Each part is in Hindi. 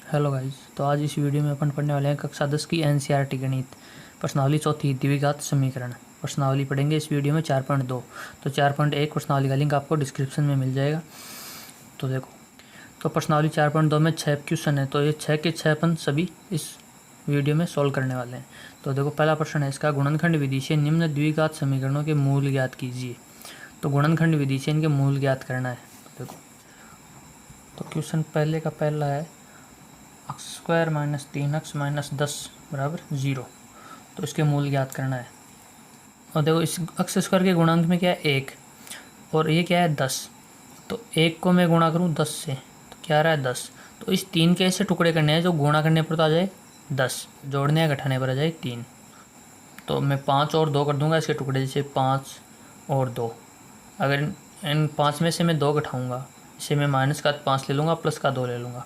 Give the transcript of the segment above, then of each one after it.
हेलो गाइस, तो आज इस वीडियो में अपन पढ़ने वाले हैं कक्षा 10 की एनसीईआरटी गणित प्रश्नावली चौथी द्विघात समीकरण। प्रश्नावली पढ़ेंगे इस वीडियो में 4.2। तो 4.1 प्रश्नावली का लिंक आपको डिस्क्रिप्शन में मिल जाएगा। तो देखो, तो प्रश्नावली 4.2 में 6 क्वेश्चन है, तो ये 6 के 6 अपन सभी इस वीडियो में सॉल्व करने वाले हैं। तो देखो, पहला प्रश्न है इसका, गुणनखंड विधि से निम्न द्विघात समीकरणों के मूल ज्ञात कीजिए। तो गुणनखंड विधि से इनके मूल ज्ञात करना है। तो देखो, तो क्वेश्चन पहले का पहला है x square minus 3x minus 10 बराबर 0। तो इसके मूल ज्ञात करना है। और देखो, इस एक्स स्क्वायर के गुणांक में क्या है 1 और ये क्या है 10। तो 1 को मैं गुणा करूँ 10 से तो क्या आ रहा है 10। तो इस 3 के ऐसे टुकड़े करने हैं जो गुणा करने पर तो आ जाए 10, जोड़ने या घटाने पर आ जाए 3। तो मैं 5 और 2 कर दूंगा इसके टुकड़े, जैसे 5 और 2। अगर इन 5 में से मैं 2 घटाऊँगा, इसे मैं माइनस का 5 ले लूँगा, प्लस का 2 ले लूँगा,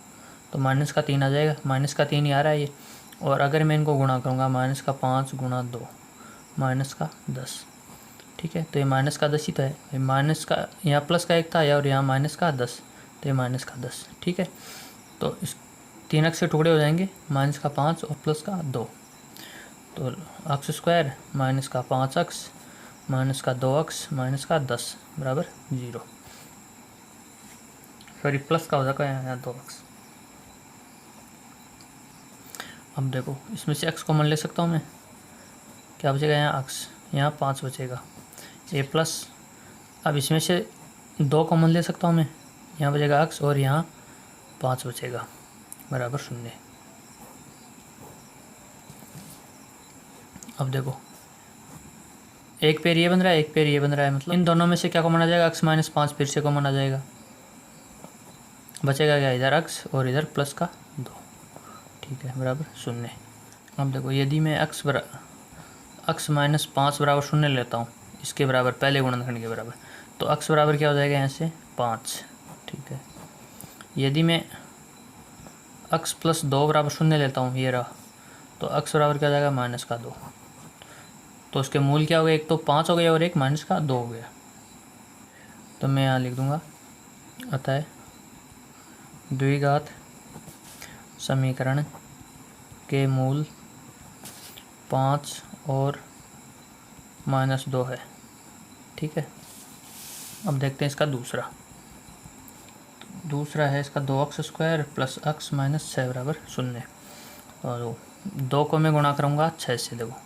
तो माइनस का 3 आ जाएगा। माइनस का 3 ही आ रहा है ये। और अगर मैं इनको गुणा करूँगा, माइनस का 5 गुणा 2 माइनस का 10, ठीक है। तो ये माइनस का 10 ही तो है। माइनस का यहाँ प्लस का 1 था और यहाँ माइनस का 10, तो ये माइनस का 10, ठीक है। तो इस 3x से टुकड़े हो जाएंगे, माइनस का 5 और प्लस का 2। तो एक्स स्क्वायर माइनस का 5x माइनस का 2x माइनस का 10 बराबर 0। सॉरी, प्लस का हो जाएगा यहाँ 2x। अब देखो, इसमें से x कॉमन ले सकता हूँ मैं, क्या बचेगा यहाँ x, यहाँ 5 बचेगा, ये प्लस। अब इसमें से 2 कॉमन ले सकता हूँ मैं, यहाँ बचेगा x और यहाँ 5 बचेगा बराबर 0। अब देखो, एक पेड़ ये बन रहा है, एक पेड़ ये बन रहा है, मतलब इन दोनों में से क्या कॉमन आ जाएगा, x माइनस 5 फिर से कॉमन आ जाएगा, बचेगा क्या, इधर x और इधर प्लस का 2, ठीक है, बराबर 0। अब देखो, यदि मैं x माइनस 5 बराबर 0 लेता हूँ, इसके बराबर पहले गुणनखंड के बराबर, तो x बराबर क्या हो जाएगा यहाँ से 5, ठीक है। यदि मैं x प्लस 2 बराबर 0 लेता हूँ, ये रहा, तो x बराबर क्या हो जाएगा माइनस का 2। तो उसके मूल क्या हो गए, एक तो 5 हो गया और एक माइनस का 2 हो गया। तो मैं यहाँ लिख दूँगा, अतः द्विघात समीकरण के मूल 5 और माइनस 2 है, ठीक है। अब देखते हैं इसका दूसरा। दूसरा है इसका 2x square plus x minus 6 बराबर 0। और 2 को मैं गुणा करूँगा 6 से। देखो,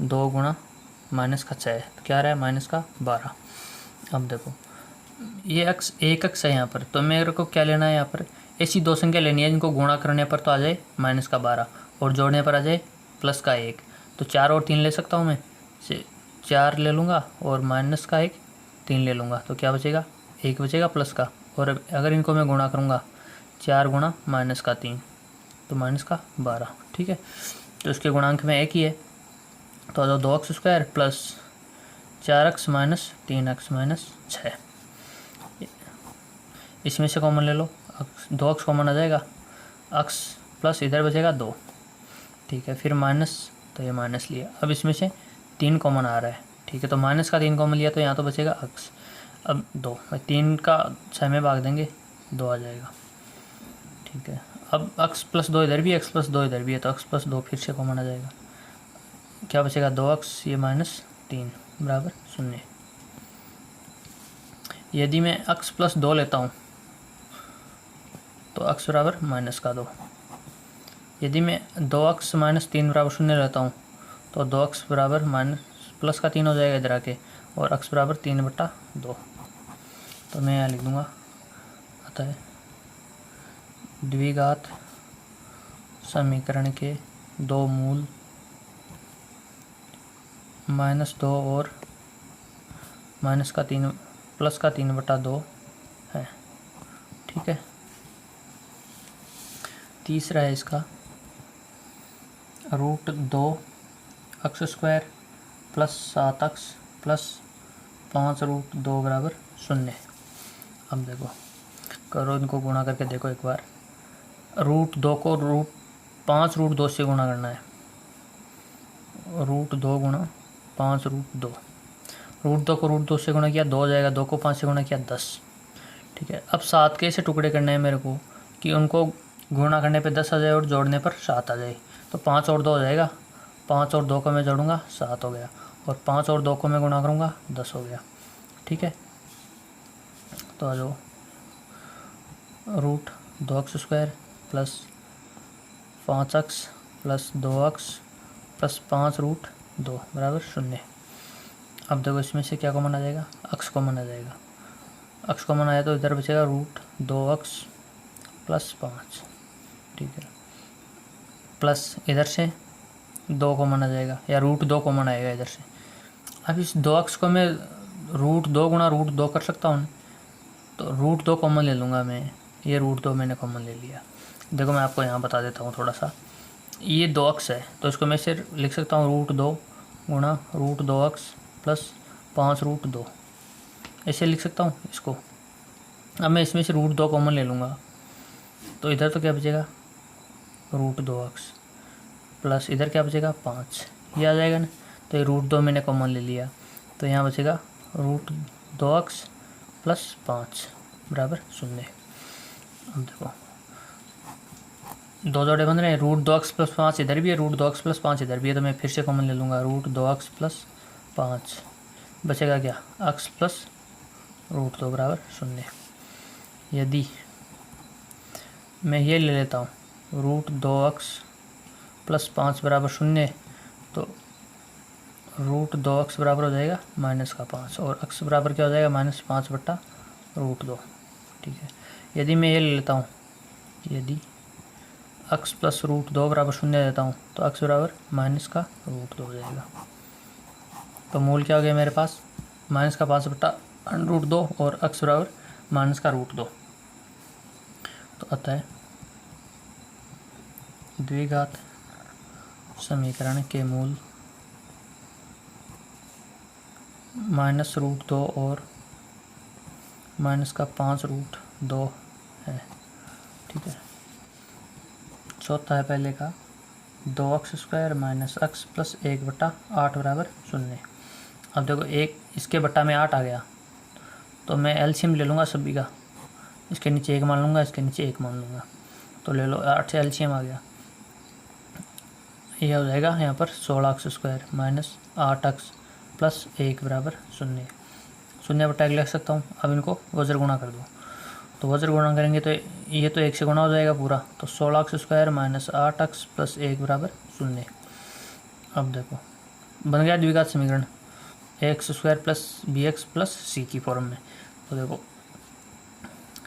2 गुणा माइनस का 6 तो क्या आ रहा है माइनस का 12। अब देखो, ये x एक x है यहाँ पर, तो मेरे को क्या लेना है, यहाँ पर ऐसी 2 संख्या लेनी है जिनको गुणा करने पर तो आ जाए माइनस का 12 और जोड़ने पर आ जाए प्लस का 1। तो 4 और 3 ले सकता हूँ मैं, से 4 ले लूँगा और माइनस का 1 3 ले लूँगा, तो क्या बचेगा 1 बचेगा प्लस का। और अगर इनको मैं गुणा करूँगा, 4 गुणा माइनस का 3 तो माइनस का 12, ठीक है। तो इसके गुणांक में 1 ही है, तो 2x square plus 4x minus 3x minus 6, इसमें से कॉमन ले लो, 2x कॉमन आ जाएगा, x प्लस इधर बचेगा 2, ठीक है। फिर माइनस, तो ये माइनस लिया। अब इसमें से 3 कॉमन आ रहा है, ठीक है। तो माइनस का 3 कॉमन लिया, तो यहाँ तो बचेगा x। अब 2 3 का 6 में भाग देंगे, 2 आ जाएगा, ठीक है। अब x प्लस 2 इधर भी है, x प्लस 2 इधर भी है, तो x प्लस 2 फिर से कॉमन आ जाएगा, क्या बचेगा 2x, ये माइनस 3 बराबर 0। यदि मैं x प्लस 2 लेता हूँ तो x बराबर माइनस का 2। यदि मैं 2x माइनस 3 बराबर 0 लेता हूँ तो 2x बराबर माइनस प्लस का 3 हो जाएगा इधर आके, और x बराबर 3/2। तो मैं यहाँ लिख दूँगा, अतः द्विघात समीकरण के दो मूल -2 और माइनस का 3 प्लस का 3/2 है, ठीक है। तीसरा है इसका √2 x square plus 7x plus 5√2 बराबर 0। अब देखो, करो इनको गुणा करके देखो एक बार। √2 को 5√2 से गुणा करना है, √2 गुणा 5√2। √2 को √2 से गुणा किया 2 हो जाएगा, 2 को 5 से गुणा किया 10, ठीक है। अब 7 के ऐसे टुकड़े करने हैं मेरे को कि उनको गुणा करने पे 10 आ जाए और जोड़ने पर 7 आ जाए। तो 5 और 2 हो जाएगा, 5 और 2 को मैं जोड़ूंगा 7 हो गया, और 5 और 2 को मैं गुणा करूँगा 10 हो गया। ठीक है, तो आ जाओ, root 2x² plus 5x plus 2x plus 5 root 2 बराबर 0। अब देखो इसमें से क्या कॉमन आ जाएगा, x कॉमन आ जाएगा। x कॉमन आया तो इधर बचेगा रूट 2x प्लस 5। ठीक है, प्लस इधर से 2 कॉमन आ जाएगा, या रूट 2 कॉमन आएगा इधर से। अब इस 2x को मैं रूट 2 गुणा रूट 2 कर सकता हूँ, तो रूट 2 कॉमन ले लूँगा मैं। ये रूट 2 मैंने कॉमन ले लिया। देखो मैं आपको यहाँ बता देता हूँ थोड़ा सा। ये 2x है तो इसको मैं सिर्फ लिख सकता हूँ रूट 2 गुणा रूट 2x प्लस 5 रूट 2, ऐसे लिख सकता हूँ इसको। अब मैं इसमें से रूट 2 कॉमन ले लूँगा, तो इधर तो क्या बचेगा रूट 2x प्लस इधर क्या बचेगा 5, ये आ जाएगा ना। तो ये रूट 2 मैंने कॉमन ले लिया, तो यहाँ बचेगा रूट 2x प्लस 5 बराबर 0। अब देखो 2 जोड़े बन रहे हैं, रूट 2x प्लस 5 इधर भी है, रूट 2x प्लस 5 इधर भी है, तो मैं फिर से कॉमन ले लूँगा रूट 2x प्लस 5, बचेगा क्या x प्लस रूट 2 बराबर 0। यदि मैं ये ले लेता हूँ रूट 2x प्लस 5 बराबर 0, तो रूट 2x बराबर हो जाएगा माइनस का 5, और x बराबर क्या हो जाएगा -5 बट्टा रूट 2। ठीक है, यदि मैं ये ले लेता हूँ, यदि x प्लस रूट 2 बराबर 0 देता हूँ, तो x बराबर माइनस का रूट 2 हो जाएगा। तो मूल क्या हो गया मेरे पास -5 बट्टा रूट 2 और x बराबर माइनस का रूट 2। तो आता है द्विघात समीकरण के मूल -√2 और -5√2 है। ठीक है, चौथा है पहले का 2x² माइनस x प्लस 1 बट्टा 8 बराबर 0। अब देखो एक इसके बट्टा में 8 आ गया, तो मैं एलसीएम ले लूँगा सभी का, इसके नीचे 1 मान लूँगा, इसके नीचे 1 मान लूँगा, तो ले लो 8 से एलसीएम आ गया। यह हो जाएगा यहाँ पर 16x² माइनस 8x प्लस 1 बराबर 0। 0 बट्टा 1 लिख सकता हूँ। अब इनको वज्र गुणा कर दो, तो वज्र गुणा करेंगे तो ये तो 1 से गुणा हो जाएगा पूरा, तो 16x² माइनस 8x प्लस 1 बराबर 0। अब देखो बन गया द्विघात समीकरण ax² plus bx plus c की फॉर्म में। तो देखो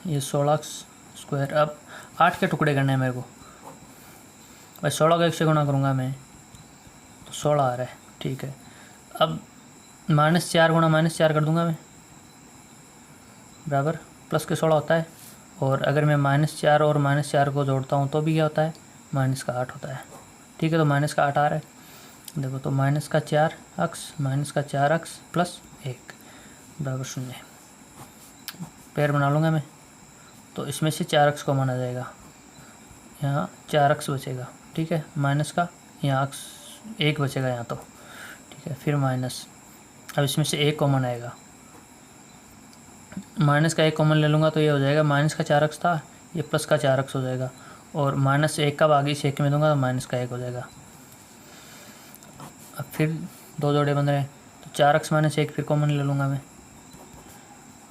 ये 16x², अब 8 के टुकड़े करने हैं मेरे को, भाई 16 को 1 से गुणा करूँगा मैं तो 16 आ रहा है। ठीक है, अब -4 गुणा -4 कर दूँगा मैं, बराबर प्लस के 16 होता है, और अगर मैं -4 और -4 को जोड़ता हूँ तो भी क्या होता है -8 होता है। ठीक है, तो -8 आ रहा है। देखो तो -4x प्लस 1 बराबर 0, पेड़ बना लूँगा मैं, तो इसमें से 4x कॉमन आ जाएगा, यहाँ 4x बचेगा। ठीक है, माइनस का यहाँ x 1 बचेगा यहाँ तो। ठीक है, फिर माइनस, अब इसमें से 1 कॉमन आएगा, माइनस का 1 कॉमन ले लूँगा तो ये हो जाएगा माइनस का 4x था, ये प्लस का 4x हो जाएगा, और -1 का बागी से 1 में दूंगा तो माइनस का 1 हो जाएगा। अब फिर 2 जोड़े बन रहे हैं, तो 4x माइनस 1 फिर कॉमन ले लूँगा मैं,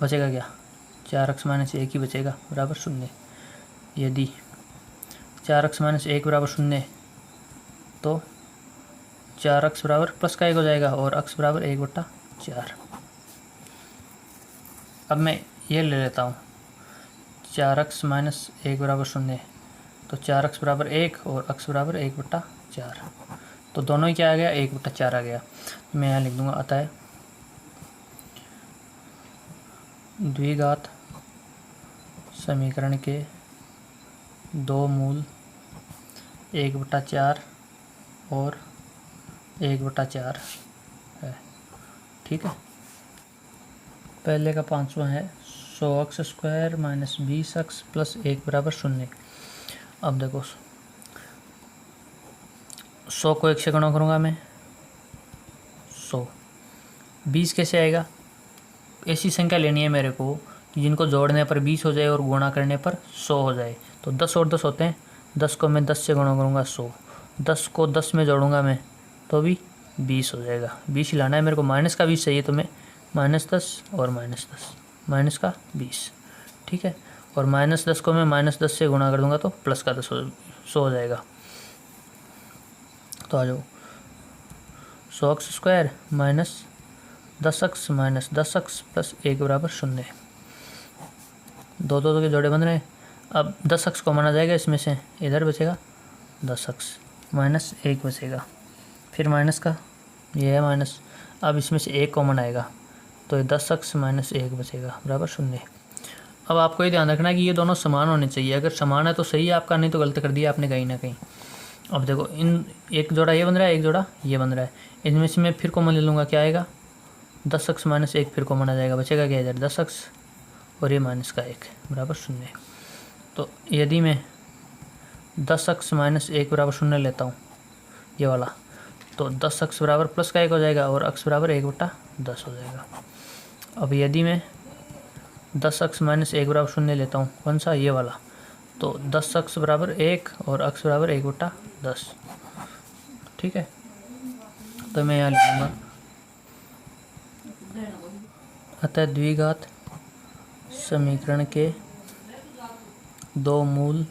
बचेगा क्या 4x माइनस 1 ही बचेगा बराबर 0। यदि 4x माइनस 1 बराबर 0, तो 4x बराबर प्लस का 1 हो जाएगा, और x बराबर 1/4। अब मैं ये ले लेता हूँ 4x माइनस 1 बराबर 0, तो 4x बराबर 1 और x बराबर 1/4, तो दोनों ही क्या आ गया 1/4 आ गया। तो मैं यहाँ लिख दूँगा अतः द्विघात समीकरण के दो मूल 1/4 और 1/4 है। ठीक है, पहले का 5वां है 100x² माइनस 20x प्लस 1 बराबर 0। अब देखो 100 को 1 से गुणा करूँगा मैं 100, 20 कैसे आएगा, ऐसी संख्या लेनी है मेरे को कि जिनको जोड़ने पर 20 हो जाए और गुणा करने पर 100 हो जाए। तो 10 और 10 होते हैं, 10 को मैं 10 से गुणा करूँगा 100, 10 को 10 में जोड़ूंगा मैं तो भी 20 हो जाएगा। 20 ही लाना है मेरे को, माइनस का 20 चाहिए तो मैं -10 और -10, माइनस का 20, ठीक है। और -10 को मैं -10 से गुणा कर दूंगा तो प्लस का 10 100 हो जाएगा। तो आ जाओ, 100x² minus 10x minus 10x plus 1 बराबर 0। दो दो के जोड़े बन रहे हैं। अब 10x को माना जाएगा, इसमें से इधर बचेगा 10x माइनस 1 बचेगा, फिर माइनस का ये है माइनस, अब इसमें से 1 कॉमन आएगा तो ये 10x माइनस 1 बचेगा बराबर 0। अब आपको ये ध्यान रखना है कि ये दोनों समान होने चाहिए, अगर समान है तो सही है आपका, नहीं तो गलत कर दिया आपने कहीं ना कहीं। अब देखो, इन एक जोड़ा ये बन रहा है, एक जोड़ा ये बन रहा है, इनमें से मैं फिर कॉमन ले लूँगा, क्या आएगा 10x माइनस 1 फिर कॉमन आ जाएगा, बचेगा क्या इधर 10x और ये माइनस का 1 बराबर 0। तो यदि मैं 10x माइनस 1 बराबर 0 लेता हूँ ये वाला, तो 10x बराबर प्लस का 1 हो जाएगा और x बराबर 1/10 हो जाएगा। अब यदि मैं 10x माइनस 1 बराबर 0 लेता हूँ, कौन सा ये वाला, तो 10x बराबर 1 और x बराबर 1/10, ठीक है। तो मैं यहाँ लिखूँगा, अतः द्विघात समीकरण के दो मूल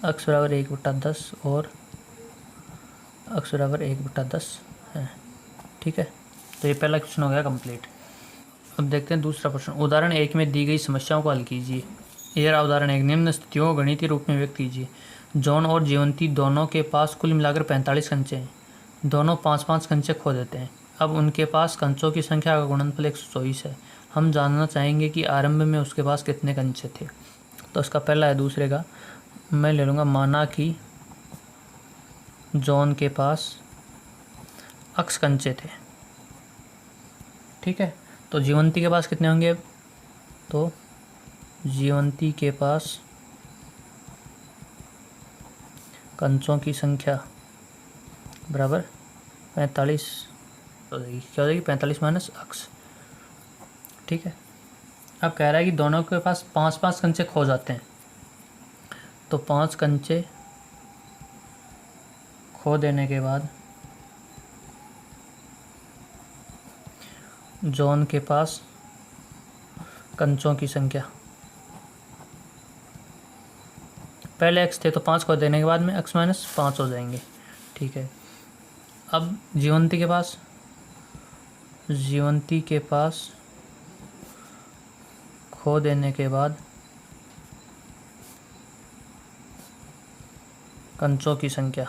x बराबर 1/10 और x बराबर 1/10 है, ठीक है। तो ये पहला क्वेश्चन हो गया कंप्लीट। अब देखते हैं दूसरा प्रश्न। उदाहरण 1 में दी गई समस्याओं को हल कीजिए। ये रहा उदाहरण 1, निम्न स्थितियों को गणितीय रूप में व्यक्त कीजिए। जॉन और जीवंती दोनों के पास कुल मिलाकर 45 कंचे हैं, दोनों 5-5 कंचे खो देते हैं। अब उनके पास कंचों की संख्या का गुणनफल 124 है। हम जानना चाहेंगे कि आरंभ में उसके पास कितने कंचे थे। तो इसका पहला है, दूसरे का मैं ले लूँगा, माना कि जॉन के पास x कंचे थे, ठीक है। तो जीवंती के पास कितने होंगे, तो जीवंती के पास कंचों की संख्या बराबर 45 हो जाएगी, क्या हो जाएगी 45 माइनस x, ठीक है। अब कह रहा है कि दोनों के पास 5-5 कंचे खो जाते हैं, तो 5 कंचे खो देने के बाद जॉन के पास कंचों की संख्या, पहले x थे तो 5 खो देने के बाद में x माइनस 5 हो जाएंगे, ठीक है। अब जीवंती के पास खो देने के बाद कंचों की संख्या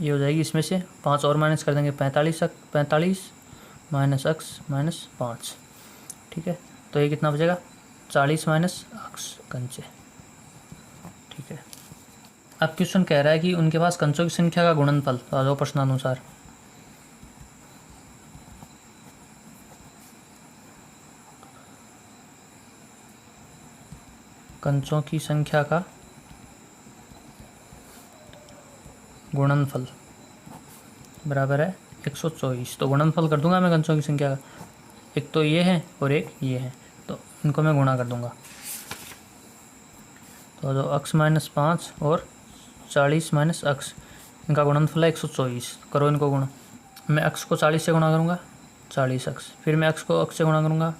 ये हो जाएगी, इसमें से 5 और माइनस कर देंगे, 45 माइनस x माइनस 5, ठीक है। तो ये कितना बचेगा 40 माइनस x कंचे, ठीक है। अब क्वेश्चन कह रहा है कि उनके पास कंचों की संख्या का गुणनफल, तो आ जाओ प्रश्नानुसार। कंचों की संख्या का गुणनफल बराबर है 124। तो गुणनफल कर दूंगा मैं कंचों की संख्या का, एक तो ये है और एक ये है, तो इनको मैं गुणा कर दूंगा। तो जो x माइनस 5 और 40 माइनस x, इनका गुणनफल है 124, करो इनको गुणा। मैं x को 40 से गुणा करूँगा 40x, फिर मैं x को x से गुणा करूँगा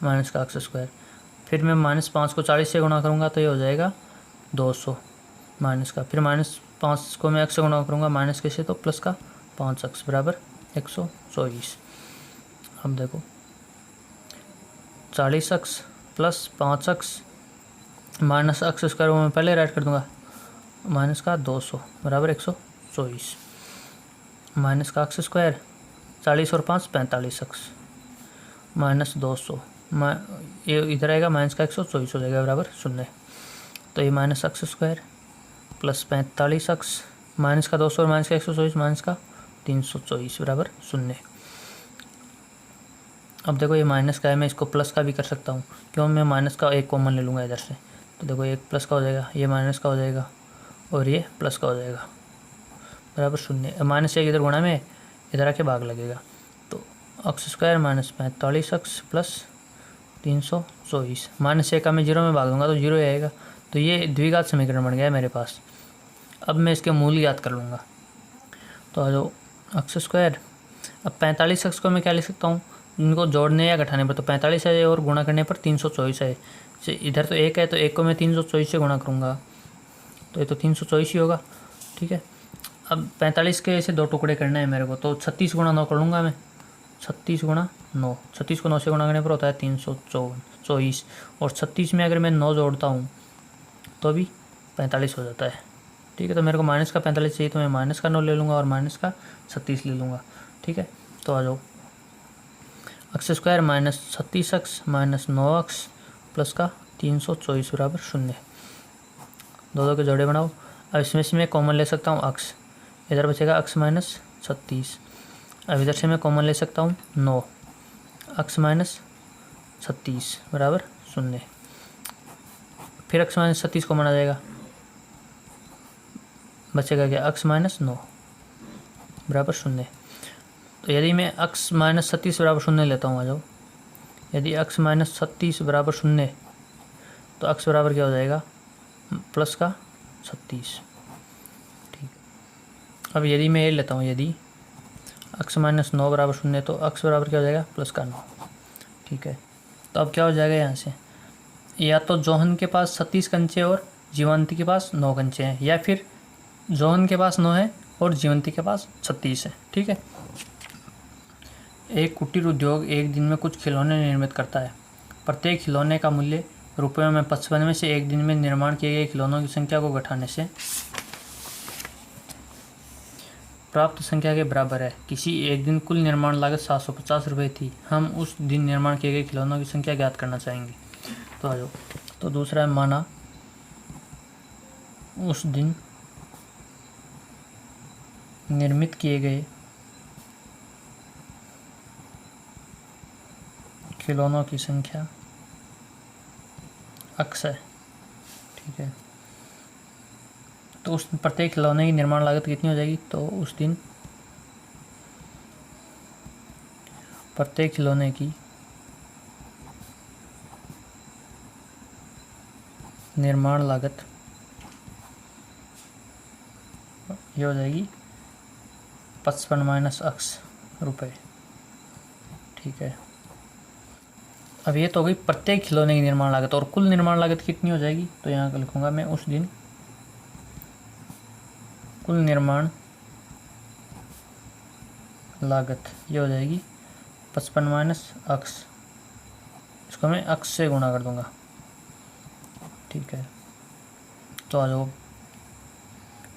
माइनस का x², फिर मैं -5 को 40 से गुणा करूँगा तो ये हो जाएगा 200 माइनस का, फिर -5 को मैं x से गुणा करूँगा माइनस के से तो प्लस का 5x बराबर 124। अब देखो 40x plus 5x minus x² वो मैं पहले राइट कर दूँगा, माइनस का 200 बराबर 124, माइनस का x², 40 और 5 45x माइनस 200, ये इधर आएगा माइनस का 124 हो जाएगा बराबर 0। तो ये minus x² plus 45x minus का 200 और माइनस का 124 माइनस का 324 बराबर 0। अब देखो ये माइनस का है, मैं इसको प्लस का भी कर सकता हूँ, क्यों, मैं माइनस का एक कॉमन ले लूँगा इधर से। तो देखो एक प्लस का हो जाएगा, ये माइनस का हो जाएगा और ये प्लस का हो जाएगा बराबर 0। माइनस एक इधर गुणा में इधर आके भाग लगेगा, तो x² माइनस 45x प्लस 324 -1 का मैं 0 में भाग दूंगा तो 0 ही आएगा। तो ये द्विघात समीकरण बन गया है मेरे पास। अब मैं इसके मूल याद कर लूँगा। तो आ जाओ एक्स स्क्वायर। अब 45 को मैं क्या लिख सकता हूँ, इनको जोड़ने या घटाने पर तो 45 है और गुणा करने पर 324 है। इधर तो 1 है तो 1 को मैं 324 से गुणा करूँगा तो ये तो 324 ही होगा। ठीक है, अब 45 के ऐसे 2 टुकड़े करने हैं मेरे को, तो 36 गुणा 9 कर लूँगा मैं। 36 गुणा 9, 36 को 9 से गुणा करने पर होता है 324, और 36 में अगर मैं 9 जोड़ता हूँ तो अभी 45 हो जाता है। ठीक है, तो मेरे को माइनस का 45 चाहिए तो मैं माइनस का 9 ले लूँगा और माइनस का 36 ले लूँगा। ठीक है, तो आ जाओ x square minus 36x minus 9x plus का 324 बराबर 0। दो के जोड़े बनाओ। अब इसमें से मैं कॉमन ले सकता हूँ x, इधर बचेगा x माइनस 36। अब इधर से मैं कॉमन ले सकता हूँ 9, x माइनस 36 बराबर 0। फिर x माइनस 36 कॉमन आ जाएगा, बचेगा क्या x माइनस 9 बराबर 0। तो यदि मैं x माइनस 36 बराबर 0 लेता हूँ, आ जाओ, यदि x माइनस 36 बराबर 0 तो x बराबर क्या हो जाएगा, प्लस का 36। ठीक, अब यदि मैं ये लेता हूँ, यदि x माइनस 9 बराबर 0 तो x बराबर क्या हो जाएगा, प्लस का 9। ठीक है, तो अब क्या हो जाएगा यहाँ से, या तो जोहन के पास 36 कंचे और जीवंती के पास 9 कंचे हैं, या फिर जोहन के पास 9 है और जीवंती के पास 36 है। ठीक है, एक कुटीर उद्योग एक दिन में कुछ खिलौने निर्मित करता है। प्रत्येक खिलौने का मूल्य रुपयों में 55 में से एक दिन में निर्माण किए गए खिलौनों की संख्या को घटाने से प्राप्त संख्या के बराबर है। किसी एक दिन कुल निर्माण लागत 750 रुपये थी। हम उस दिन निर्माण किए गए खिलौनों की संख्या ज्ञात करना चाहेंगे। तो आ जाओ, तो दूसरा है, माना उस दिन निर्मित किए गए खिलौनों की संख्या x है। ठीक है, तो उस प्रत्येक खिलौने की निर्माण लागत कितनी हो जाएगी, तो उस दिन प्रत्येक खिलौने की निर्माण लागत ये हो जाएगी 55 माइनस x रुपये। ठीक है, अब ये तो हो गई प्रत्येक खिलौने की निर्माण लागत, और कुल निर्माण लागत कितनी हो जाएगी, तो यहाँ लिखूंगा मैं, उस दिन कुल निर्माण लागत ये हो जाएगी 55 माइनस x, इसको मैं x से गुणा कर दूंगा। ठीक है, तो आ जाओ,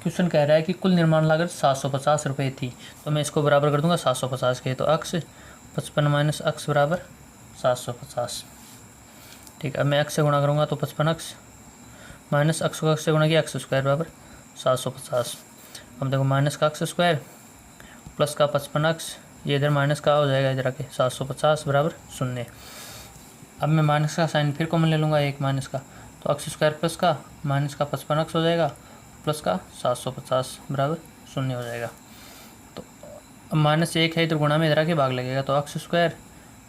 क्वेश्चन कह रहा है कि कुल निर्माण लागत 750 रुपये थी, तो मैं इसको बराबर कर दूंगा 750 के, तो x 55 माइनस x बराबर 750। ठीक है, अब मैं x से गुणा करूँगा तो 55x माइनस x को x से गुणा किया, x स्क्वायर बराबर 750। अब देखो माइनस का x स्क्वायर प्लस का 55x, ये इधर माइनस का हो जाएगा, इधर आके 750 बराबर 0। अब मैं माइनस का साइन फिर कॉमन ले लूँगा, एक माइनस का, तो x स्क्वायर प्लस का माइनस का 55x हो जाएगा, प्लस का 750 बराबर 0 हो जाएगा। तो अब माइनस 1 है, इधर गुणा में इधर आके भाग लगेगा, तो x square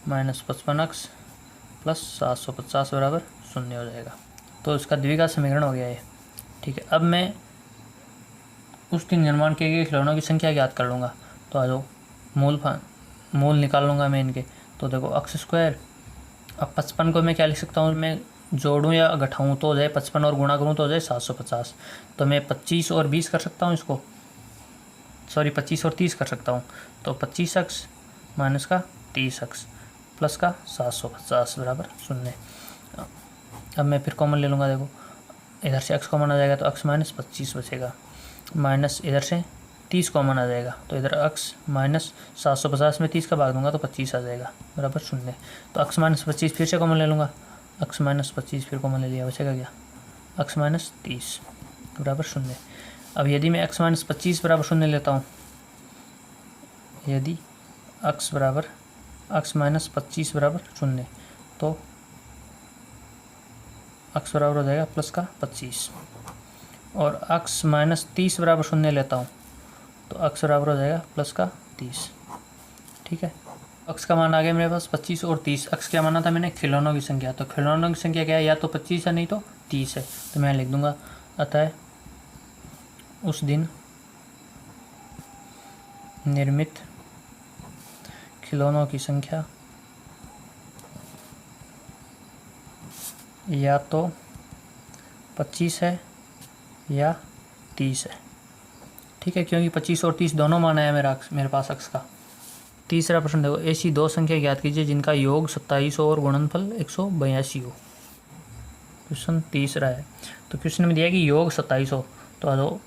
minus 55x plus 750 बराबर 0 हो जाएगा। तो इसका द्विघात समीकरण हो गया है। ठीक है, अब मैं उस दिन निर्माण किए गए खिलौनों की संख्या ज्ञात कर लूँगा। तो आ जाओ, मूल निकाल लूँगा मैं इनके। तो देखो x स्क्वायर, अब 55 को मैं क्या लिख सकता हूँ, मैं जोड़ूँ या घटाऊँ तो हो जाए 55 और गुणा करूँ तो हो जाए 750। तो मैं 25 और 20 कर सकता हूँ इसको, सॉरी 25 और 30 कर सकता हूँ। तो 25x माइनस का 30x प्लस का 750 बराबर 0। अब मैं फिर कॉमन ले लूँगा, देखो इधर से x कॉमन आ जाएगा तो x माइनस 25 बचेगा, माइनस इधर से 30 कॉमन आ जाएगा, तो इधर x माइनस 750 में 30 का भाग दूंगा तो 25 आ जाएगा बराबर 0। तो x माइनस 25 फिर से कॉमन ले लूँगा, x माइनस 25 फिर कॉमन ले लिया, बचेगा क्या, x माइनस 30 बराबर 0। अब यदि मैं x माइनस 25 बराबर 0 लेता हूँ, यदि x बराबर x माइनस 25 बराबर 0, तो x बराबर हो जाएगा प्लस का 25, और x माइनस 30 बराबर 0 लेता हूँ तो x बराबर हो जाएगा प्लस का 30। ठीक है, अक्स का मान आ गया मेरे पास 25 और 30। अक्स क्या माना था मैंने, खिलौनों की संख्या। तो खिलौनों की संख्या क्या है, या तो 25 है नहीं तो 30 है। तो मैं लिख दूंगा अतः उस दिन निर्मित खिलौनों की संख्या या तो 25 है या 30 है। ठीक है, क्योंकि 25 और 30 दोनों मान आया मेरे पास अक्स का। तीसरा प्रश्न देखो, ऐसी दो संख्या ज्ञात कीजिए जिनका योग 27 हो और गुणनफल 182 हो। क्वेश्चन तीसरा है। तो क्वेश्चन में दिया कि योग 27 हो, तो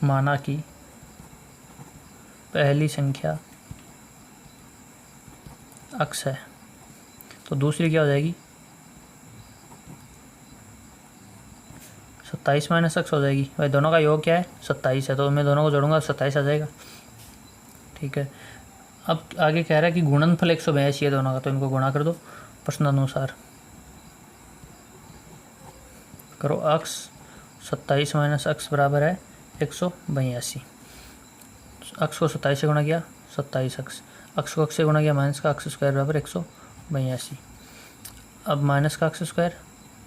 माना कि पहली संख्या अक्स है, तो दूसरी क्या हो जाएगी, 27 माइनस अक्स हो जाएगी। भाई दोनों का योग क्या है, 27 है, तो मैं दोनों को जोड़ूंगा 27 आ जाएगा। ठीक है, अब आगे कह रहा है कि गुणनफल 182 है दोनों का, तो इनको गुणा कर दो प्रश्नानुसार। करो अक्स 27 माइनस अक्स बराबर है 182। अक्स को 27 से गुणा किया 27 अक्स, अक्स को अक्स से गुणा किया माइनस का अक्स स्क्वायर बराबर 182। अब माइनस का अक्स स्क्वायर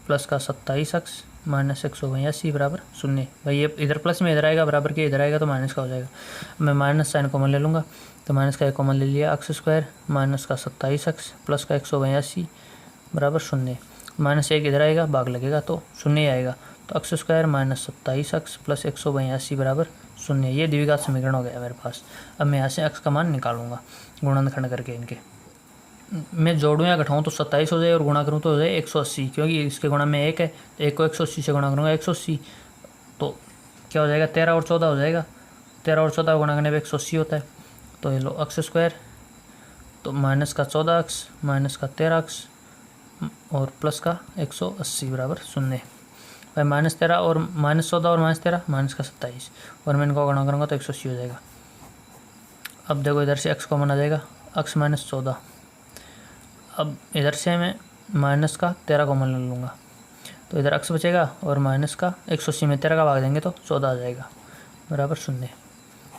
प्लस का 27 अक्स माइनस 182 बराबर 0। भाई ये इधर प्लस में इधर आएगा, बराबर के इधर आएगा तो माइनस का हो जाएगा। मैं माइनस साइन कॉमन ले लूँगा, तो माइनस का एक कॉमन ले लिया, अक्स स्क्वायर माइनस का 27 अक्स प्लस का 182 बराबर 0। माइनस एक इधर आएगा, भाग लगेगा तो 0 आएगा। तो अक्स स्क्वायर माइनस 27 अक्स प्लस 182 बराबर 0। ये द्विघात समीकरण हो गया मेरे पास। अब मैं यहाँ से अक्स का मान निकालूंगा गुणनखंड करके इनके। मैं जोड़ूँ या घटाऊँ तो 27 हो जाए और गुणा करूँ तो हो जाए 180, क्योंकि इसके गुणा में 1 है, तो 1 को 180 से गुणा करूँगा 180, तो क्या हो जाएगा 13 और 14 हो जाएगा। 13 और 14 गुणा करने पर 180 होता है। तो ये लो अक्स स्क्वायर, तो माइनस का 14 अक्स माइनस का 13 अक्स और प्लस का 180 बराबर 0। भाई माइनस 13 और माइनस 14 और माइनस 13 माइनस का 27, और मैं इनको गुणा करूँगा तो 180 हो जाएगा। अब देखो इधर से x कॉमन आ जाएगा, x माइनस 14। अब इधर से मैं माइनस का 13 कॉमन ले लूँगा, तो इधर x बचेगा और माइनस का 180 में 13 का भाग देंगे तो 14 आ जाएगा बराबर 0।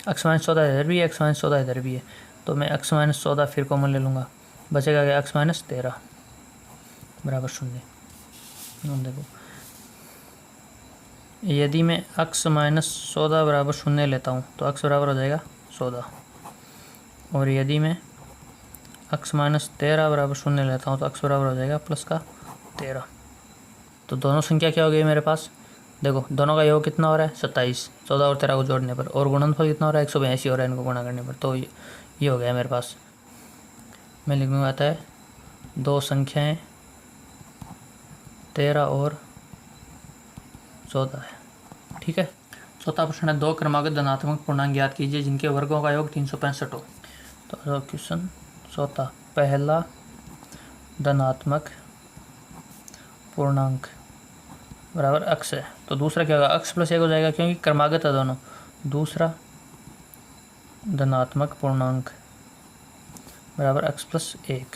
x माइनस 14 इधर भी है, x माइनस 14 इधर भी है, तो मैं x माइनस 14 फिर कॉमन ले लूँगा, बचेगा क्या x माइनस 13 बराबर 0। देखो यदि मैं x माइनस 14 बराबर 0 लेता हूँ तो x बराबर हो जाएगा 14, और यदि मैं x माइनस 13 बराबर 0 लेता हूँ तो x बराबर हो जाएगा प्लस का 13। तो दोनों संख्या क्या हो गई मेरे पास, देखो दोनों का योग कितना हो रहा है 27, 14 और 13 को जोड़ने पर, और गुणनफल कितना हो रहा है 182 हो रहा है इनको गुणा करने पर। तो ये हो गया मेरे पास। मैं लिखूँगा आता है दो संख्याएँ 13 और 14 है। ठीक है, चौथा प्रश्न है, दो क्रमागत धनात्मक पूर्णांक ज्ञात कीजिए जिनके वर्गों का योग 365 हो। तो क्वेश्चन चौथा, पहला धनात्मक पूर्णांक बराबर अक्स है, तो दूसरा क्या होगा, अक्स प्लस 1 हो जाएगा क्योंकि क्रमागत है दोनों। दूसरा धनात्मक पूर्णांक बराबर अक्स प्लस 1।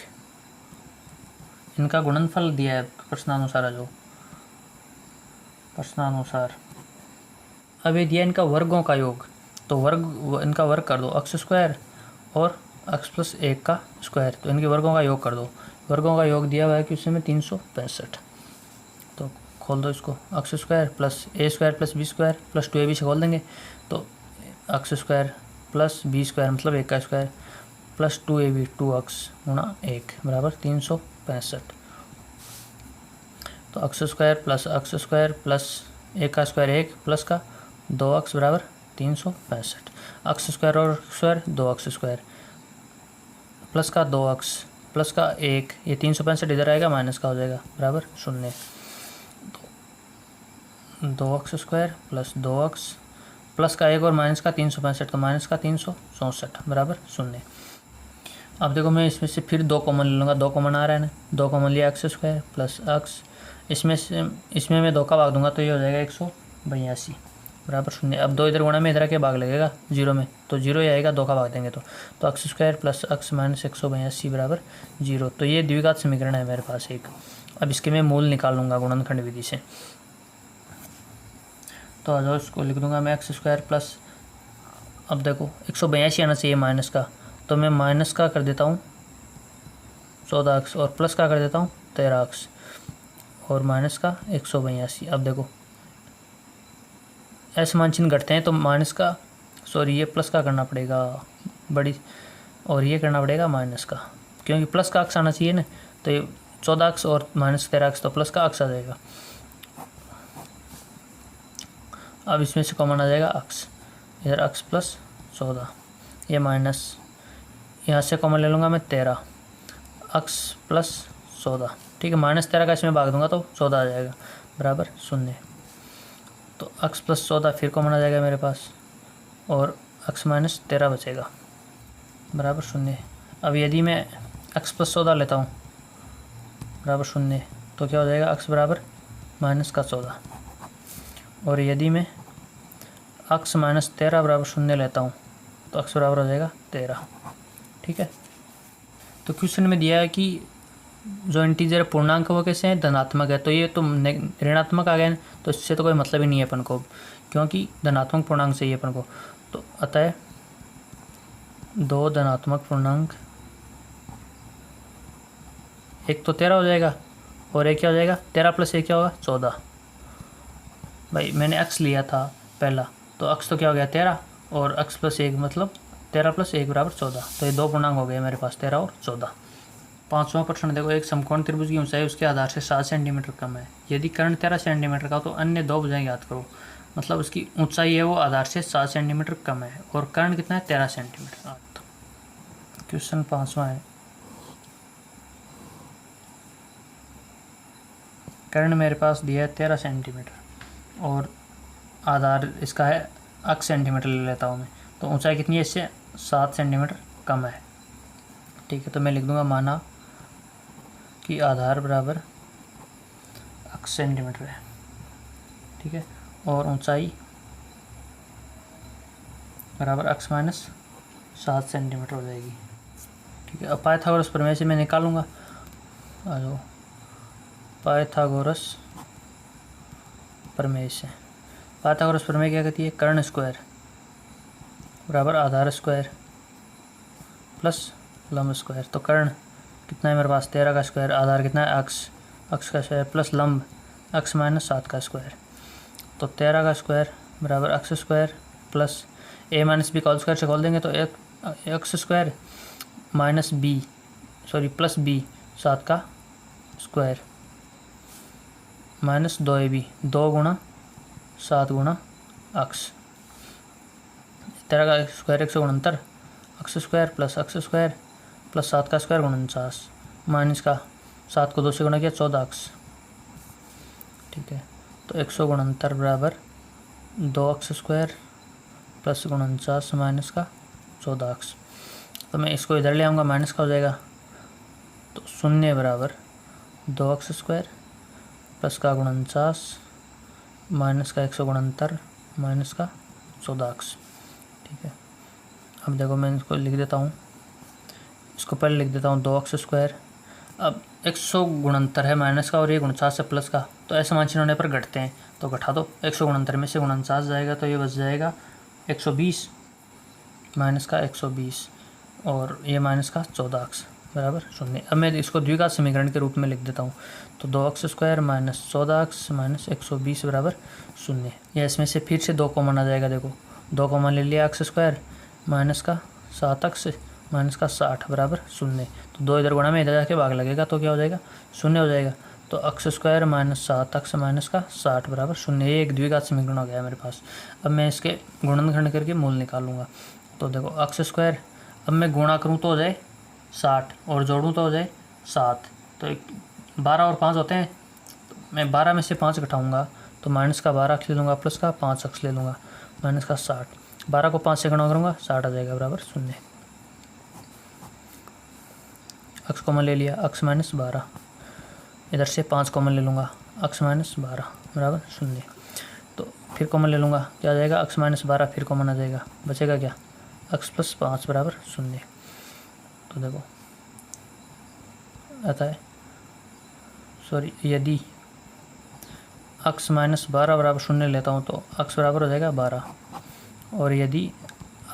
इनका गुणनफल दिया है प्रश्नानुसार, जो प्रश्नानुसार। अब ये दिया इनका वर्गों का योग, तो वर्ग इनका वर्ग कर दो, अक्स स्क्वायर और अक्स प्लस 1 का स्क्वायर, तो इनके वर्गों का योग कर दो। वर्गों का योग दिया हुआ है कि उसमें 365, तो खोल दो इसको, x square plus a square plus b square plus 2ab से खोल देंगे, तो x square plus b square मतलब 1 का स्क्वायर प्लस 2ab 2 अक्स गुणा 1 बराबर 365। तो अक्स स्क्वायर प्लस 1 का स्क्वायर 1 प्लस का 2 अक्स बराबर 365। अक्स स्क्वायर और स्क्वायर 2 अक्स स्क्वायर प्लस का 2 अक्स प्लस का 1, ये 365 इधर आएगा माइनस का हो जाएगा बराबर 0। 2 अक्स स्क्वायर प्लस 2 अक्स प्लस का 1 और माइनस का 365, तो माइनस का 364 बराबर 0। अब देखो मैं इसमें से फिर 2 कॉमन ले लूँगा, 2 कॉमन आ रहा है ना, 2 कॉमन लिया अक्स स्क्वायर प्लस अक्स, इसमें मैं 2 का भाग दूंगा तो ये हो जाएगा 182 बराबर 0। अब 2 इधर गुणा में इधर आके भाग लगेगा 0 में, तो 0 ही आएगा, 2 का भाग देंगे तो x square plus x minus 182 बराबर 0। तो ये द्विघात समीकरण है मेरे पास एक। अब इसके मैं मूल निकाल लूँगा गुणनखंड विधि से, तो आ जाओ इसको लिख दूँगा मैं एक्स स्क्वायर प्लस, अब देखो 182 आना चाहिए माइनस का, तो मैं माइनस का कर देता हूँ 14 अक्स और प्लस का कर देता हूँ 13 अक्स और माइनस का 182। अब देखो ऐसे मान चिन्ह घटते हैं तो माइनस का ये प्लस का करना पड़ेगा बड़ी, और ये करना पड़ेगा माइनस का, क्योंकि प्लस का अक्स आना चाहिए ना। तो ये 14 अक्स और माइनस 13 अक्स, तो प्लस का अक्स आ जाएगा। अब इसमें से कॉमन आ जाएगा अक्स, इधर अक्स प्लस 14, ये माइनस, यहाँ से कॉमन ले लूँगा मैं 13 अक्स प्लस 14, ठीक है। माइनस 13 का इसमें भाग दूंगा तो 14 आ जाएगा बराबर 0। तो अक्स प्लस 14 फिर कॉमन आ जाएगा मेरे पास, और अक्स माइनस 13 बचेगा बराबर 0। अब यदि मैं अक्स प्लस 14 लेता हूँ बराबर 0, तो क्या हो जाएगा अक्स बराबर माइनस का 14, और यदि मैं अक्स माइनस 13 बराबर 0 लेता हूँ तो अक्स बराबर हो जाएगा 13, ठीक है। तो क्वेश्चन में दिया है कि जो इंटीजर पूर्णांक वो कैसे हैं, धनात्मक है, तो ये तो ऋणात्मक आ गया, तो इससे तो कोई मतलब ही नहीं है अपन को, क्योंकि धनात्मक पूर्णांक चाहिए अपन को। तो अतः 2 धनात्मक पूर्णांक, एक तो 13 हो जाएगा और एक क्या हो जाएगा 13 प्लस 1 क्या होगा 14। भाई मैंने अक्स लिया था पहला, तो अक्स तो क्या हो गया 13 और अक्स प्लस 1 मतलब 13 प्लस 1 बराबर 14। तो ये 2 पूर्णांक हो गए मेरे पास 13 और 14। 5वां प्रश्न देखो, एक समकोण त्रिभुज की ऊंचाई उसके आधार से 7 सेंटीमीटर कम है। यदि कर्ण 13 सेंटीमीटर का तो अन्य 2 भुजाएं याद करो। मतलब उसकी ऊंचाई है वो आधार से 7 सेंटीमीटर कम है और कर्ण कितना है 13 सेंटीमीटर। क्वेश्चन 5वां है, कर्ण मेरे पास दिया है 13 सेंटीमीटर और आधार इसका है अक्स सेंटीमीटर ले लेता हूँ मैं, तो ऊंचाई कितनी है इससे 7 सेंटीमीटर कम है, ठीक है। तो मैं लिख दूंगा माना कि आधार बराबर अक्स सेंटीमीटर है, ठीक है, और ऊंचाई बराबर अक्स माइनस 7 सेंटीमीटर हो जाएगी, ठीक है। अब पाइथागोरस प्रमेय से मैं निकालूंगा, आ जाओ पाइथागोरस प्रमेय से। पाइथागोरस प्रमेय क्या कहती है, कर्ण स्क्वायर बराबर आधार स्क्वायर प्लस लंब स्क्वायर। तो कर्ण कितना है मेरे पास 13 का स्क्वायर, आधार कितना है अक्स, अक्स का स्क्वायर प्लस लंब अक्स माइनस 7 का स्क्वायर। तो 13 का स्क्वायर बराबर x square plus a minus b का होल स्क्वायर से खोल देंगे तो x square minus b plus b 7 का स्क्वायर माइनस 2ab 2 गुणा 7 गुणा अक्स। 13 का स्क्वायर 169 अक्स स्क्वायर प्लस अक्स स्क्वायर प्लस 7 का स्क्वायर 49 माइनस का 7 को 2 से गुणा किया 14 अक्स, ठीक है। तो 169 बराबर 2 अक्स स्क्वायर प्लस 49 माइनस का 14 अक्स। तो मैं इसको इधर ले आऊँगा, माइनस का हो जाएगा, तो 0 बराबर 2 अक्स स्क्वायर प्लस का 49 माइनस का 169 माइनस का 14 अक्स, ठीक है। अब देखो मैं इसको लिख देता हूँ, इसको पहले लिख देता हूँ 2 अक्स स्क्वायर। अब 169 है माइनस का और ये 49 है प्लस का, तो ऐसे मान चिन्ह होने पर घटते हैं, तो घटा दो 169 में से 49 जाएगा तो ये बच जाएगा 120 माइनस का 120 और ये माइनस का 14 अक्स बराबर 0। अब मैं इसको द्विघात समीकरण के रूप में लिख देता हूँ, तो 2 x square minus 14 x minus 120 बराबर 0। या इसमें से फिर से 2 कॉमन आ जाएगा, देखो 2 कॉमन ले लिया अक्स स्क्वायर माइनस का 7 अक्स माइनस का 60 बराबर 0। तो 2 इधर गुणा में इधर जाके भाग लगेगा तो क्या हो जाएगा 0 हो जाएगा। तो x square minus 7 x minus का 60 बराबर 0। ये एक द्विघात समीकरण हो गया मेरे पास। अब मैं इसके गुणनखंड करके मूल निकालूंगा। तो देखो अक्स स्क्वायर, अब मैं गुणा करूँ तो हो जाए 60 और जोड़ूँ तो हो जाए 7, तो 12 और 5 होते हैं, तो मैं 12 में से 5 घटाऊँगा तो माइनस का 12 अक्स ले लूँगा प्लस का 5 अक्स ले लूँगा माइनस का 60, 12 को 5 से गुणा करूँगा 60 आ जाएगा बराबर 0। अक्स कॉमन ले लिया, अक्स माइनस 12, इधर से 5 कॉमन ले लूँगा, अक्स माइनस 12 बराबर 0। तो फिर कॉमन ले लूँगा, क्या आ जाएगा अक्स माइनस 12 फिर कॉमन आ जाएगा, बचेगा क्या अक्स प्लस 5 बराबर 0। तो देखो आता है यदि अक्स माइनस 12 बराबर 0 लेता हूँ तो अक्स बराबर हो जाएगा 12, और यदि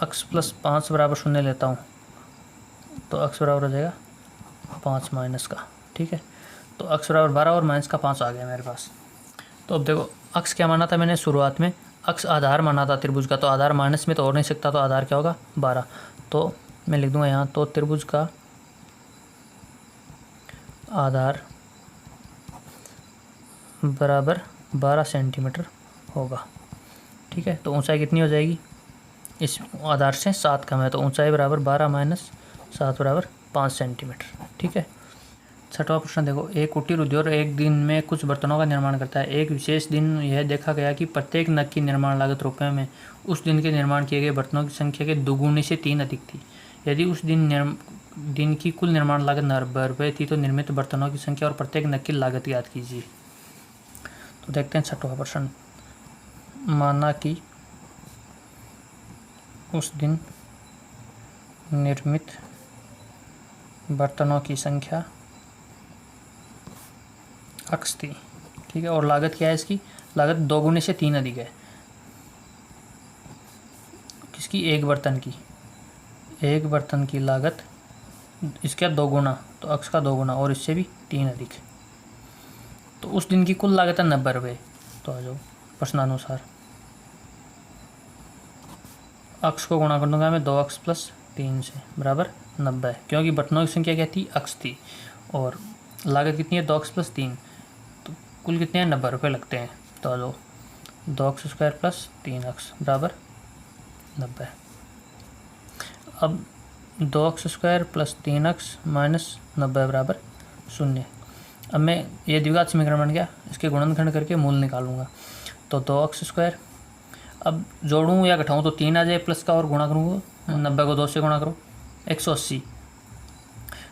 अक्स प्लस 5 बराबर 0 लेता हूँ तो अक्स बराबर हो जाएगा 5 माइनस का। ठीक है, तो अक्स बराबर 12 और माइनस का 5 आ गया मेरे पास। तो अब देखो अक्स क्या माना था मैंने शुरुआत में, अक्स आधार माना था त्रिभुज का, तो आधार माइनस में तो हो नहीं सकता, तो आधार क्या होगा 12। तो मैं लिख दूंगा यहाँ, तो त्रिभुज का आधार बराबर 12 सेंटीमीटर होगा। ठीक है, तो ऊंचाई कितनी हो जाएगी, इस आधार से 7 कम है, तो ऊंचाई बराबर 12 माइनस 7 बराबर 5 सेंटीमीटर। ठीक है, छठवां प्रश्न देखो, एक कुटीर उद्योग एक दिन में कुछ बर्तनों का निर्माण करता है। एक विशेष दिन यह देखा गया कि प्रत्येक नग की निर्माण लागत रुपये में उस दिन के निर्माण किए गए बर्तनों की संख्या के दोगुने से 3 अधिक थी। यदि उस दिन की कुल निर्माण लागत 90 रुपये थी तो निर्मित बर्तनों की संख्या और प्रत्येक नग की लागत याद कीजिए। तो देखते हैं छठवां प्रश्न। माना कि उस दिन निर्मित बर्तनों की संख्या अक्स थी। ठीक है, और लागत क्या है इसकी, लागत 2 गुने से 3 अधिक है। किसकी, एक बर्तन की, एक बर्तन की लागत इसका 2 गुना, तो अक्स का 2 गुना और इससे भी 3 अधिक। तो उस दिन की कुल लागत है 90 रुपये। तो आ जाओ प्रश्नानुसार, अक्स को गुणा कर दूंगा मैं 2 अक्स प्लस 3 से बराबर 90, क्योंकि बर्तनों की संख्या क्या थी, अक्स थी, और लागत कितनी है 2 अक्स प्लस 3, तो कुल कितने हैं 90 रुपये लगते हैं। तो आ जाओ 2 अक्स स्क्वायर प्लस 3 अक्स बराबर 90। अब 2 अक्स स्क्वायर प्लस 3 अक्स माइनस 90 बराबर 0। अब मैं ये द्विघात समीकरण बन गया, इसके गुणनखंड करके मूल निकालूंगा। तो 2 अक्स स्क्वायर, अब जोड़ूँ या घटाऊँ तो 3 आ जाए प्लस का, और गुणा करूँ 90 को 2 से गुणा करो 180,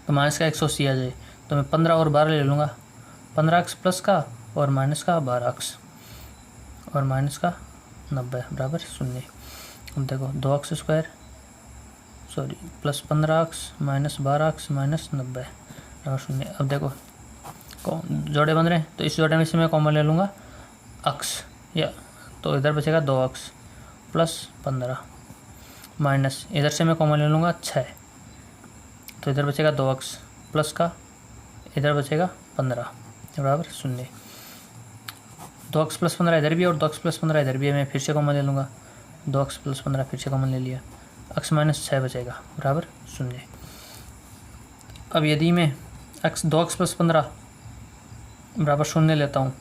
तो माइनस का 180 आ जाए, तो मैं 15 और 12 ले लूँगा, 15 अक्स प्लस का और माइनस का 12 अक्स और माइनस का 90 बराबर 0। अब देखो 2 x square sorry plus 15 x minus 12 x minus 90 बराबर 0। अब देखो जोड़े बन रहे हैं, तो इस जोड़े में से मैं कॉमन ले लूँगा अक्स, या तो इधर बचेगा 2 अक्स प्लस 15 माइनस इधर से मैं कॉमन ले लूँगा 6, तो इधर बचेगा 2 अक्स प्लस का, इधर बचेगा 15 बराबर 0। 2 अक्स प्लस 15 इधर भी है और 2 अक्स प्लस 15 इधर भी है, मैं फिर से कॉमन ले लूँगा, 2 अक्स प्लस 15 फिर से कॉमन ले लिया, अक्स माइनस 6 बचेगा बराबर 0। अब यदि मैं 2 अक्स प्लस 15 बराबर 0 लेता हूँ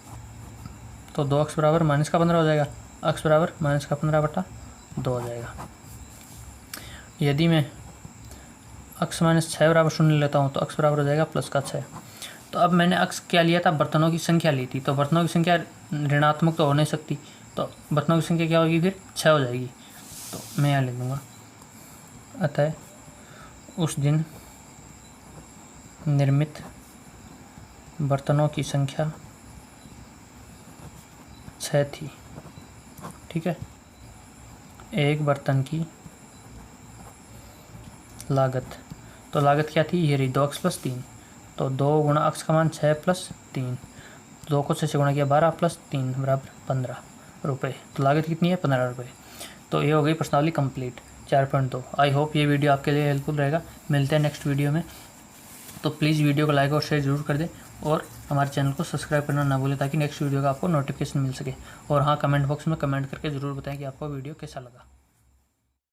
तो 2 अक्स बराबर माइनस का 15 हो जाएगा, अक्स बराबर माइनस का 15 बटा 2 हो जाएगा। यदि मैं अक्स माइनस 6 बराबर 0 लेता हूँ तो अक्स बराबर हो जाएगा प्लस का 6। तो अब मैंने अक्स क्या लिया था, बर्तनों की संख्या ली थी, तो बर्तनों की संख्या ऋणात्मक तो हो नहीं सकती, तो बर्तनों की संख्या क्या होगी फिर 6 हो जाएगी। तो मैं यहाँ लिख दूँगा, अतः उस दिन निर्मित बर्तनों की संख्या 6 थी। ठीक है, एक बर्तन की लागत, तो लागत क्या थी, ये रही 2 अक्स प्लस 3, तो 2 गुणा अक्स का मान 6 प्लस 3, 2 को 6 से गुणा किया 12 प्लस 3 बराबर 15 रुपये, तो लागत कितनी है 15 रुपये। तो ये हो गई प्रश्नावली कंप्लीट 4.2। आई होप ये वीडियो आपके लिए हेल्पफुल रहेगा। मिलते हैं नेक्स्ट वीडियो में, तो प्लीज़ वीडियो को लाइक और शेयर ज़रूर कर दें, और हमारे चैनल को सब्सक्राइब करना ना भूलें ताकि नेक्स्ट वीडियो का आपको नोटिफिकेशन मिल सके। और हाँ, कमेंट बॉक्स में कमेंट करके ज़रूर बताएं कि आपको वीडियो कैसा लगा।